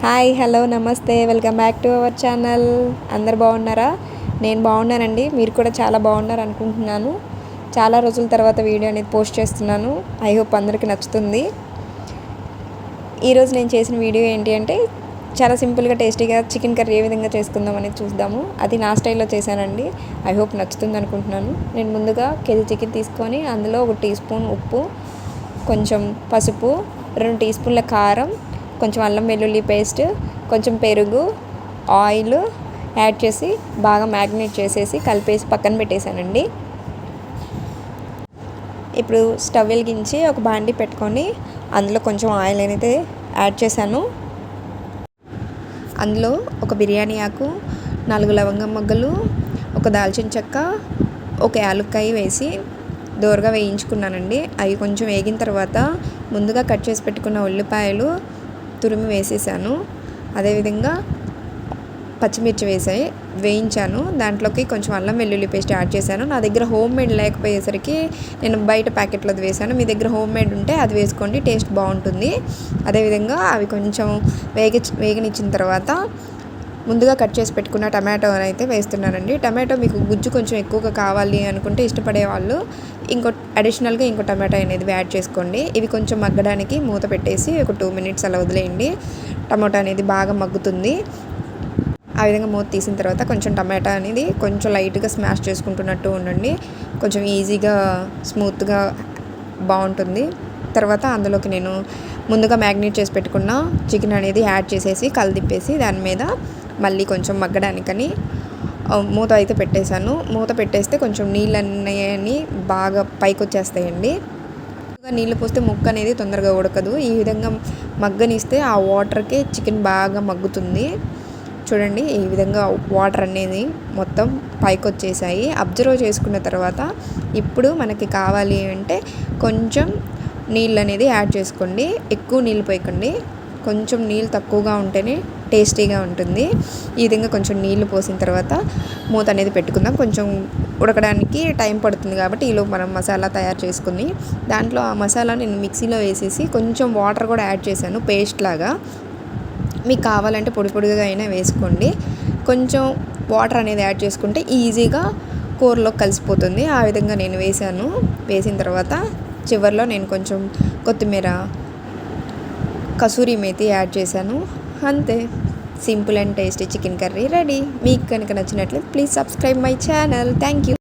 Hi hello నమస్తే welcome back to our channel. అందరు బాగున్నారా? నేను బాగున్నానండి. మీరు కూడా చాలా బాగున్నారు అనుకుంటున్నాను. చాలా రోజుల తర్వాత వీడియో అనేది పోస్ట్ చేస్తున్నాను. ఐ హోప్ అందరికీ నచ్చుతుంది. ఈరోజు నేను చేసిన వీడియో ఏంటి అంటే చాలా సింపుల్గా టేస్టీగా చికెన్ కర్రీ ఏ విధంగా చేసుకుందాం అనేది చూద్దాము. అది నా స్టైల్లో చేశానండి. ఐ హోప్ నచ్చుతుంది అనుకుంటున్నాను. నేను ముందుగా కేజీ చికెన్ తీసుకొని అందులో 1 టీ స్పూన్ ఉప్పు, కొంచెం పసుపు, 2 టీ స్పూన్ల కారం, కొంచెం అల్లం వెల్లుల్లి పేస్ట్, కొంచెం పెరుగు, ఆయిల్ యాడ్ చేసి బాగా మ్యాగ్నేట్ చేసేసి కలిపేసి పక్కన పెట్టేశానండి. ఇప్పుడు స్టవ్ వెలిగించి ఒక బాండి పెట్టుకొని అందులో కొంచెం ఆయిల్ అనేది యాడ్ చేశాను. అందులో ఒక బిర్యానీ ఆకు, 4 లవంగం మొగ్గలు, ఒక దాల్చిన చెక్క, ఒక యాలుక్కాయ వేసి దోరగా వేయించుకున్నానండి. అవి కొంచెం వేగిన తర్వాత ముందుగా కట్ చేసి పెట్టుకున్న ఉల్లిపాయలు తురిమి వేసేసాను. అదేవిధంగా పచ్చిమిర్చి వేయించాను. దాంట్లోకి కొంచెం అల్లం వెల్లుల్లి పేస్ట్ యాడ్ చేశాను. నా దగ్గర హోమ్ మేడ్ లేకపోయేసరికి నేను బయట ప్యాకెట్లోది వేసాను. మీ దగ్గర హోమ్ మేడ్ ఉంటే అది వేసుకోండి, టేస్ట్ బాగుంటుంది. అదేవిధంగా అవి కొంచెం వేగనిచ్చిన తర్వాత ముందుగా కట్ చేసి పెట్టుకున్న టమాటో అయితే వేస్తున్నానండి. టమాటో మీకు గుజ్జు కొంచెం ఎక్కువగా కావాలి అనుకుంటే ఇష్టపడే వాళ్ళు అడిషనల్గా ఇంకో టమాటో అనేది యాడ్ చేసుకోండి. ఇవి కొంచెం మగ్గడానికి మూత పెట్టేసి ఒక 2 మినిట్స్ అలా వదిలేయండి. టమాటో అనేది బాగా మగ్గుతుంది. ఆ విధంగా మూత తీసిన తర్వాత కొంచెం టమాటా అనేది కొంచెం లైట్గా స్మాష్ చేసుకుంటున్నట్టు ఉండండి. కొంచెం ఈజీగా స్మూత్గా బాగుంటుంది. తర్వాత అందులోకి నేను ముందుగా మ్యాగ్నేట్ చేసి పెట్టుకున్న చికెన్ అనేది యాడ్ చేసేసి కలిదిప్పేసి దాని మీద మళ్ళీ కొంచెం మగ్గడానికని మూత అయితే పెట్టేశాను. మూత పెట్టేస్తే కొంచెం నీళ్ళన్నీ బాగా పైకి వచ్చేస్తాయండి. నీళ్ళు పోస్తే ముక్క అనేది తొందరగా ఉడకదు. ఈ విధంగా మగ్గనిస్తే ఆ వాటర్కే చికెన్ బాగా మగ్గుతుంది. చూడండి, ఈ విధంగా వాటర్ అనేది మొత్తం పైకి వచ్చేసాయి. అబ్జర్వ్ చేసుకున్న తర్వాత ఇప్పుడు మనకి కావాలి అంటే కొంచెం నీళ్ళు అనేది యాడ్ చేసుకోండి. ఎక్కువ నీళ్ళు పోయకండి, కొంచెం నీళ్ళు తక్కువగా ఉంటేనే టేస్టీగా ఉంటుంది. ఈ విధంగా కొంచెం నీళ్లు పోసిన తర్వాత మూత అనేది పెట్టుకుందాం. కొంచెం ఉడకడానికి టైం పడుతుంది కాబట్టి ఈలోపు మనం మసాలా తయారు చేసుకుని దాంట్లో ఆ మసాలా నేను మిక్సీలో వేసేసి కొంచెం వాటర్ కూడా యాడ్ చేశాను, పేస్ట్ లాగా. మీకు కావాలంటే పొడి పొడిగా అయినా వేసుకోండి. కొంచెం వాటర్ అనేది యాడ్ చేసుకుంటే ఈజీగా కూరలో కలిసిపోతుంది. ఆ విధంగా నేను వేసిన తర్వాత చివరిలో నేను కొంచెం కొత్తిమీర, కసూరి మేతి యాడ్ చేశాను. అంతే, simple and tasty chicken curry ready. మీకు కనుక నచ్చినట్లయితే please subscribe my channel. Thank you.